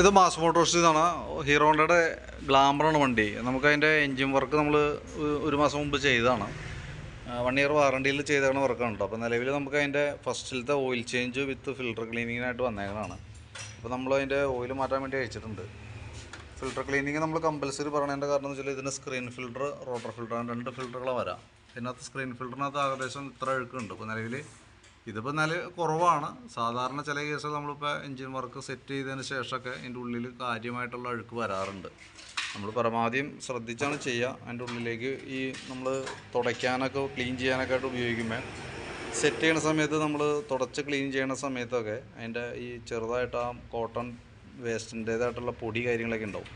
ഇത് mass Motors എന്നാണ്. Hero ഹോണ്ടയുടെ ഗ്ലാമറാണ് വണ്ടി. നമുക്കതിൻ്റെ എൻജിൻ വർക്ക് നമ്മൾ ഒരു മാസം മുമ്പ് ചെയ്തതാണ്. 1 ഇയർ വാറണ്ടിയിൽ ചെയ്തേക്കണ വർക്കാണ് കേട്ടോ. അപ്പോൾ നിലവിൽ നമുക്ക് അതിൻ്റെ ഫസ്റ്റിലത്തെ ഓയിൽ ചേഞ്ച് വിത്ത് ഫിൽട്ടർ ക്ലീനിങ്ങിനായിട്ട് വന്നേക്കണതാണ്. അപ്പോൾ നമ്മൾ അതിൻ്റെ ഓയിൽ മാറ്റാൻ വേണ്ടി അയച്ചിട്ടുണ്ട്. ഫിൽട്ടർ ക്ലീനിങ് നമ്മൾ കമ്പൽസറി പറയണതിൻ്റെ കാരണം എന്ന് വെച്ചാൽ ഇതിന് സ്ക്രീൻ ഫിൽട്ടർ, റോട്ടർ ഫിൽട്ടർ, 2 ഫിൽട്ടറുകൾ വരാം. ഇതിനകത്ത് സ്ക്രീൻ ഫിൽറ്ററിനകത്ത് ഏകദേശം ഇത്ര അഴുക്കുണ്ട്. ഇപ്പോൾ നിലവിൽ ഇതിപ്പോൾ നല്ല കുറവാണ്. സാധാരണ ചില കേസുകൾ നമ്മളിപ്പോൾ എൻജിൻ വർക്ക് സെറ്റ് ചെയ്തതിന് ശേഷമൊക്കെ അതിൻ്റെ ഉള്ളിൽ കാര്യമായിട്ടുള്ള അഴുക്ക് വരാറുണ്ട്. നമ്മൾ പരമാവധിയും ശ്രദ്ധിച്ചാണ് ചെയ്യുക. അതിൻ്റെ ഉള്ളിലേക്ക് ഈ നമ്മൾ തുടയ്ക്കാനൊക്കെ ക്ലീൻ ചെയ്യാനൊക്കെ ആയിട്ട് ഉപയോഗിക്കുമ്പോൾ സെറ്റ് ചെയ്യുന്ന സമയത്ത് നമ്മൾ തുടച്ച് ക്ലീൻ ചെയ്യുന്ന സമയത്തൊക്കെ അതിൻ്റെ ഈ ചെറുതായിട്ട് ആ കോട്ടൺ വേസ്റ്റിൻ്റേതായിട്ടുള്ള പൊടി കാര്യങ്ങളൊക്കെ ഉണ്ടാവും.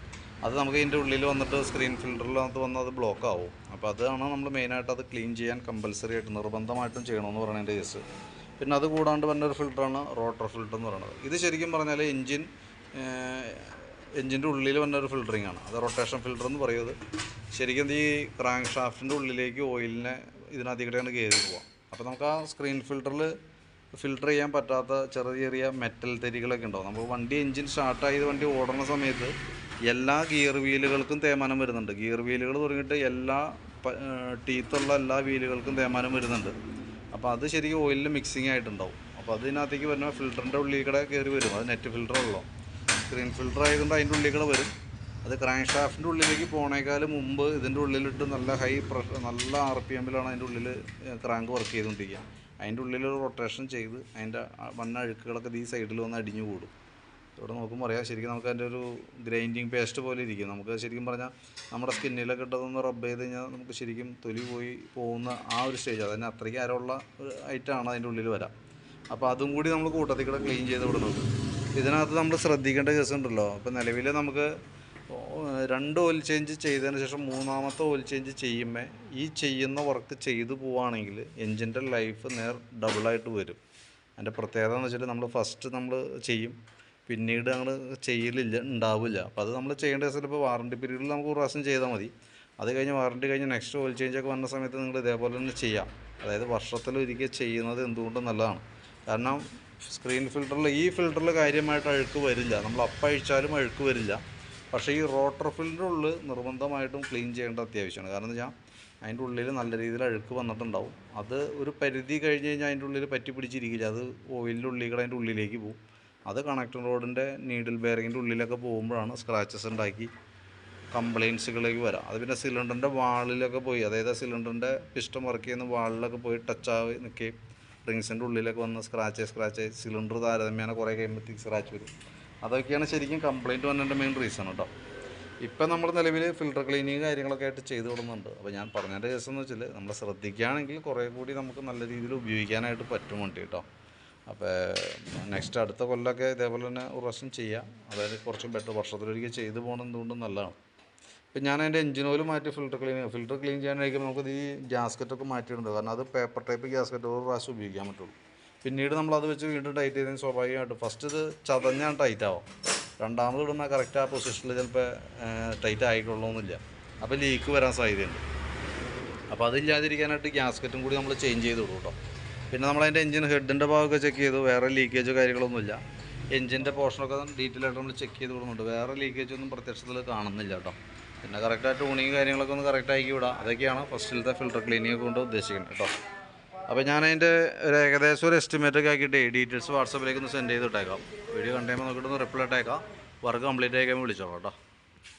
അത് നമുക്ക് ഇതിൻ്റെ ഉള്ളിൽ വന്നിട്ട് സ്ക്രീൻ ഫിൽറ്ററിനകത്ത് വന്ന് അത് ബ്ലോക്ക് ആവും. അപ്പോൾ അതാണ് നമ്മൾ മെയിനായിട്ട് അത് ക്ലീൻ ചെയ്യാൻ കമ്പൽസറി ആയിട്ട് നിർബന്ധമായിട്ടും ചെയ്യണമെന്ന് പറയുന്നതിൻ്റെ കേസ്. പിന്നെ അത് കൂടാണ്ട് വരുന്ന ഒരു ഫിൽറ്ററാണ് റോട്ടർ ഫിൽറ്റർ എന്ന് പറയുന്നത്. ഇത് ശരിക്കും പറഞ്ഞാൽ എൻജിൻ്റെ ഉള്ളിൽ വന്ന ഒരു ഫിൽറ്ററിങ് ആണ്. അത് റൊട്ടേഷൻ ഫിൽറ്റർ എന്ന് പറയുന്നത്. ശരിക്കും ഈ ക്രാങ്ക് ഷാഫ്റ്റിൻ്റെ ഉള്ളിലേക്ക് ഓയിലിനെ ഇതിനകത്തേക്കാണ് കയറി പോവാം. അപ്പോൾ നമുക്ക് ആ സ്ക്രീൻ ഫിൽറ്ററിൽ ഫിൽറ്റർ ചെയ്യാൻ പറ്റാത്ത ചെറിയ മെറ്റൽ തരികളൊക്കെ ഉണ്ടാവും. നമുക്ക് വണ്ടി എൻജിൻ സ്റ്റാർട്ടായത് വണ്ടി ഓടുന്ന സമയത്ത് എല്ലാ ഗിയർ വീലുകൾക്കും തേയ്മാനം വരുന്നുണ്ട്. ഗിയർ വീലുകൾ തുടങ്ങിയിട്ട് എല്ലാ ടീത്തുള്ള എല്ലാ വീലുകൾക്കും തേയ്മാനം വരുന്നുണ്ട്. അപ്പോൾ അത് ശരിക്കും ഓയിലിൽ മിക്സിങ് ആയിട്ടുണ്ടാവും. അപ്പോൾ അതിനകത്തേക്ക് വരുന്ന ഫിൽറ്ററിൻ്റെ ഉള്ളിൽ കൂടെ കയറി വരും. അത് നെറ്റ് ഫിൽറ്ററുള്ളൂ. സ്ക്രീൻ ഫിൽറ്റർ ആയതുകൊണ്ട് അതിൻ്റെ ഉള്ളിൽ കൂടെ വരും. അത് ക്രാങ്ക് ഷാഫ്റ്റിൻ്റെ ഉള്ളിലേക്ക് പോണേക്കാളും മുമ്പ് ഇതിൻ്റെ ഉള്ളിലിട്ട് നല്ല ഹൈ പ്രഷർ, നല്ല RPM-ലാണ് അതിൻ്റെ ഉള്ളിൽ ക്രാങ്ക് വർക്ക് ചെയ്തുകൊണ്ടിരിക്കുക. അതിൻ്റെ ഉള്ളിൽ റൊട്ടേഷൻ ചെയ്ത് അതിൻ്റെ വന്ന അഴുക്കുകളൊക്കെ ഈ സൈഡിൽ വന്ന് അടിഞ്ഞു കൂടും. ഇവിടെ നോക്കുമ്പോൾ അറിയാം, ശരിക്കും നമുക്ക് അതിൻ്റെ ഒരു ഗ്രൈൻഡിങ് പേസ്റ്റ് പോലെ ഇരിക്കും. നമുക്ക് ശരിക്കും പറഞ്ഞാൽ നമ്മുടെ സ്കിന്നിലൊക്കെ ഇട്ടതൊന്ന് റബ്ബ് ചെയ്ത് കഴിഞ്ഞാൽ നമുക്ക് ശരിക്കും തൊലി പോകുന്ന ആ ഒരു സ്റ്റേജ്, അതിന് അത്രയ്ക്ക് അരമുള്ള ഒരു ഐറ്റമാണ് അതിൻ്റെ ഉള്ളിൽ വരാം. അപ്പോൾ അതും കൂടി നമ്മൾ കൂട്ടത്തിൽ കൂടെ ക്ലീൻ ചെയ്ത് വിടുന്നത്. ഇതിനകത്ത് നമ്മൾ ശ്രദ്ധിക്കേണ്ട കേസുണ്ടല്ലോ. ഇപ്പോൾ നിലവിൽ നമുക്ക് 2 ഓയിൽ ചേഞ്ച് ചെയ്തതിന് ശേഷം 3ാമത്തെ ഓയിൽ ചേഞ്ച് ചെയ്യുമ്പോൾ ഈ ചെയ്യുന്ന വർക്ക് ചെയ്തു പോവുകയാണെങ്കിൽ എൻജിൻ്റെ ലൈഫ് ഡബിളായിട്ട് വരും. അതിൻ്റെ പ്രത്യേകത എന്ന് വെച്ചാൽ നമ്മൾ ഫസ്റ്റ് നമ്മൾ ചെയ്യും, പിന്നീട് ഞങ്ങൾ ഉണ്ടാവില്ല. അപ്പോൾ അത് നമ്മൾ ചെയ്യേണ്ട കേസിൽ ഇപ്പോൾ വാറണ്ടി പീരീഡിൽ നമുക്ക് ഒരു പ്രാവശ്യം ചെയ്താൽ മതി. അത് കഴിഞ്ഞ് വാറണ്ടി കഴിഞ്ഞ് നെക്സ്റ്റ് ഓയിൽ ചേഞ്ചൊക്കെ വന്ന സമയത്ത് നിങ്ങൾ ഇതേപോലെ തന്നെ ചെയ്യാം. അതായത് വർഷത്തിലൊരിക്കൽ ചെയ്യുന്നത് എന്തുകൊണ്ടും നല്ലതാണ്. കാരണം സ്ക്രീൻ ഫിൽറ്ററിൽ ഈ ഫിൽറ്ററിൽ കാര്യമായിട്ട് അഴുക്ക് വരില്ല. നമ്മൾ അഴിച്ചാലും അഴുക്ക് വരില്ല. പക്ഷേ ഈ റോട്ടർ ഫിൽറ്ററുള്ളിൽ നിർബന്ധമായിട്ടും ക്ലീൻ ചെയ്യേണ്ട അത്യാവശ്യമാണ്. കാരണം എന്ന് വെച്ചാൽ അതിൻ്റെ ഉള്ളിൽ നല്ല രീതിയിൽ അഴുക്ക് വന്നിട്ടുണ്ടാവും. അത് ഒരു പരിധി കഴിഞ്ഞ് കഴിഞ്ഞാൽ അതിൻ്റെ ഉള്ളിൽ പറ്റി പിടിച്ചിരിക്കില്ല. അത് ഓയിലിൻ്റെ ഉള്ളിൽ കൂടെ അതിൻ്റെ ഉള്ളിലേക്ക് പോകും. അത് കണക്ടർ റോഡിൻ്റെ നീഡിൽ ബെയറിങ്ങിൻ്റെ ഉള്ളിലൊക്കെ പോകുമ്പോഴാണ് സ്ക്രാച്ചസ് ഉണ്ടാക്കി കംപ്ലയിൻസുകളിലേക്ക് വരാം. അത് പിന്നെ സിലിണ്ടറിൻ്റെ വാളിലൊക്കെ പോയി, അതായത് സിലിണ്ടറിൻ്റെ പിസ്റ്റം വർക്ക് ചെയ്യുന്ന വാളിലൊക്കെ പോയി ടച്ചായി നിൽക്കുകയും റിങ്സിൻ്റെ ഉള്ളിലൊക്കെ വന്ന് സ്ക്രാച്ച് സിലിണ്ടർ താരതമ്യേന കുറേ കഴിയുമ്പോഴത്തേക്ക് സ്ക്രാച്ച് വരും. അതൊക്കെയാണ് ശരിക്കും കംപ്ലയിൻറ്റ് വന്നതിൻ്റെ മെയിൻ റീസൺ കേട്ടോ. ഇപ്പം നമ്മൾ നിലവിൽ ഫിൽട്ടർ ക്ലീനിങ് കാര്യങ്ങളൊക്കെ ആയിട്ട് ചെയ്ത് കൊടുക്കുന്നുണ്ട്. അപ്പോൾ ഞാൻ പറഞ്ഞതിൻ്റെ കേസ് എന്ന് വെച്ചാൽ നമ്മൾ ശ്രദ്ധിക്കുകയാണെങ്കിൽ കുറേ കൂടി നമുക്ക് നല്ല രീതിയിൽ ഉപയോഗിക്കാനായിട്ട് പറ്റും വണ്ടി കേട്ടോ. അപ്പോൾ നെക്സ്റ്റ് അടുത്ത കൊല്ലമൊക്കെ ഇതേപോലെ തന്നെ ഒരു പ്രാവശ്യം ചെയ്യാം. അതായത് കുറച്ചും ബെറ്റർ, വർഷത്തിലൊരിക്കൽ ചെയ്ത് പോകുന്നത് എന്തുകൊണ്ടും നല്ലതാണ്. ഇപ്പം ഞാൻ അതിൻ്റെ എഞ്ചിൻ ഓയിൽ മാറ്റി ഫിൽട്ടർ ക്ലീൻ ചെയ്യാനായിരിക്കും നമുക്കത് ഈ ഗ്യാസ്കറ്റൊക്കെ മാറ്റിയിട്ടുണ്ട്. കാരണം അത് പേപ്പർ ടൈപ്പ് ഗ്യാസ്കറ്റ് ഒരു പ്രാവശ്യം ഉപയോഗിക്കാൻ പറ്റുള്ളൂ. പിന്നീട് നമ്മളത് വെച്ച് വീണ്ടും ടൈറ്റ് ചെയ്തതിന് സ്വാഭാവികമായിട്ടും ഫസ്റ്റ് ഇത് ചതഞ്ഞാൽ ടൈറ്റ് ആവും. രണ്ടാമത് ഇടുന്ന കറക്റ്റ് ആ പൊസിഷനിൽ ചിലപ്പോൾ ടൈറ്റ് ആയിക്കൊള്ളണമെന്നില്ല. അപ്പോൾ ലീക്ക് വരാൻ സാധ്യതയുണ്ട്. അപ്പോൾ അതില്ലാതിരിക്കാനായിട്ട് ഗ്യാസ്കറ്റും കൂടി നമ്മൾ ചേഞ്ച് ചെയ്ത് കൊടുക്കും കേട്ടോ. പിന്നെ നമ്മളതിൻ്റെ എഞ്ചിൻ ഹെഡിൻ്റെ ഭാഗമൊക്കെ ചെക്ക് ചെയ്തു. വേറെ ലീക്കേജോ കാര്യങ്ങളൊന്നുമില്ല. എഞ്ചിൻ്റെ പോർഷനൊക്കെ ഡീറ്റെയിൽ ആയിട്ട് നമ്മൾ ചെക്ക് ചെയ്ത് കൊടുക്കുന്നുണ്ട്. വേറെ ലീക്കേജൊന്നും പ്രത്യക്ഷത്തിൽ കാണുന്നില്ല കേട്ടോ. പിന്നെ കറക്റ്റായിട്ട് ട്യൂണിങ് കാര്യങ്ങളൊക്കെ ഒന്ന് കറക്റ്റാക്കി വിടാം. അതൊക്കെയാണ് ഫസ്റ്റിലത്തെ ഫിൽട്ടർ ക്ലീനിങ് കൊണ്ട് ഉദ്ദേശിക്കുന്നത് കേട്ടോ. അപ്പോൾ ഞാനതിൻ്റെ ഒരു ഏകദേശം ഒരു എസ്റ്റിമേറ്റൊക്കെ ആക്കിയിട്ട് ഡീറ്റെയിൽസ് വാട്സാപ്പിലേക്ക് ഒന്ന് സെൻഡ് ചെയ്ത് ഇട്ടേക്കാം. വീഡിയോ കണ്ടുമ്പോൾ നോക്കിയിട്ടൊന്ന് റിപ്ലൈ ഇട്ടേക്കാം. വർക്ക് കംപ്ലീറ്റ് ആയിക്കാൻ വിളിച്ചോളാം കേട്ടോ.